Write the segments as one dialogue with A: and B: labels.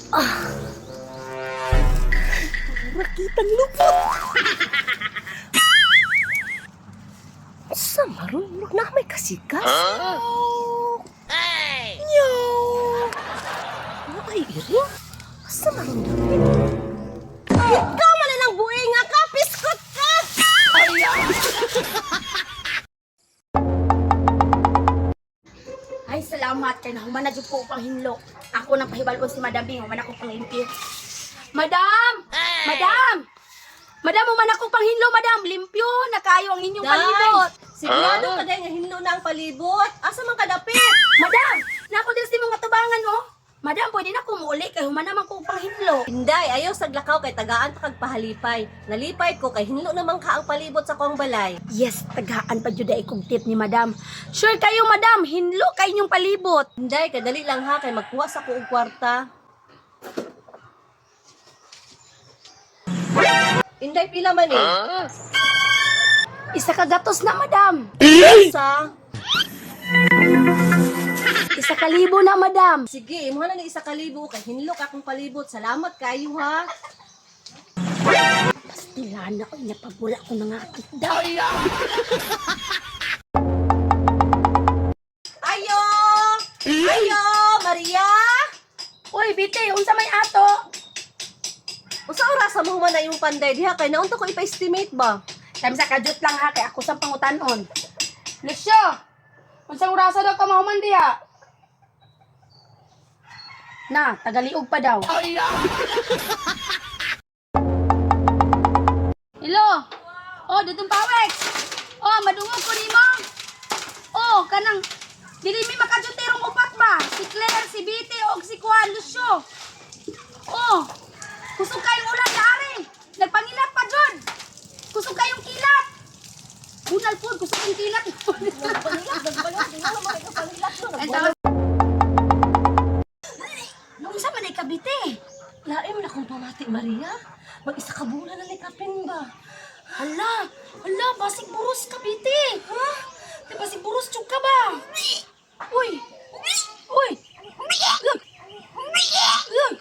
A: Ah, nakitang lupot. Sa marunong na may kasikas?
B: Hey!
A: Nyo! Ano ay iring? Sa marunong? Ikaw man na ng buhay nga ka! Piskot ka!
C: Ay, salamat kay nahuman na jud ko upang hinlo. Ako nang pahibalon si Madam Bing, human ako pang limpyo. Madam! Madam! Madam, human ako pang hinlo, Madam. Limpyo na kayo ang inyong palibot.
A: Sigurado ka dahil nga hinlo na ang palibot. Asa man kadapit?
C: Madam! Nako din si mga tubangan, oh. Madam, pwede na kumuli kay human naman ko upang hinlo.
A: Hinday, ayaw saglakaw kay tagaan pa kag pahalipay. Nalipay ko kay hinlo naman ka ang palibot sa kong balay.
C: Yes, tagaan pa jud ay kong tip ni Madam. Sure kayo, Madam, hinlo kay inyong palibot.
A: Hinday, kadali lang ha kay magkuha sa kuog kwarta. Hinday, pila man eh.
C: Isa ka gatos na, Madam.
A: Sa
C: Isa ka libo na, Madam.
A: sige, imuha na ni isa kalibo kay hinlo ka akong palibot. Salamat kayo ha.
C: Pastila na ko, napabula ko na nga kita.
A: Ayo! Ayo, Maria!
C: Uy, Biti, unsa may ato?
A: Usa oras sa mo man na yung panday diha kay naunta ko ipa-estimate ba?
C: Time sa kajut lang ha, kay ako sa pangutanon. Lucio! Unsang urasa daw ka mahuman diha? Na, tagaliog pa daw. Hello? Oh, dutong Pawex. Oh, madungog ko nimo. Oh, kanang dili mi makajutirong upat ba? Si Claire, si Biti, o si Juan Lucio. Oh, kusog kayong ulan ari. Nagpangilat pa jud. Kusog kayong kilat. Bunal po, kusog yung kilat. Nung isa man ay kabite.
A: Laim na kung pamati, Maria. Mag-isa ka bulan na likapin ba?
C: Hala, basig buros kabite. Ha? Di basig buros chuk ka ba? Uy, uy. Look. Look.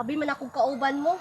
A: Abi man akong kauban mo.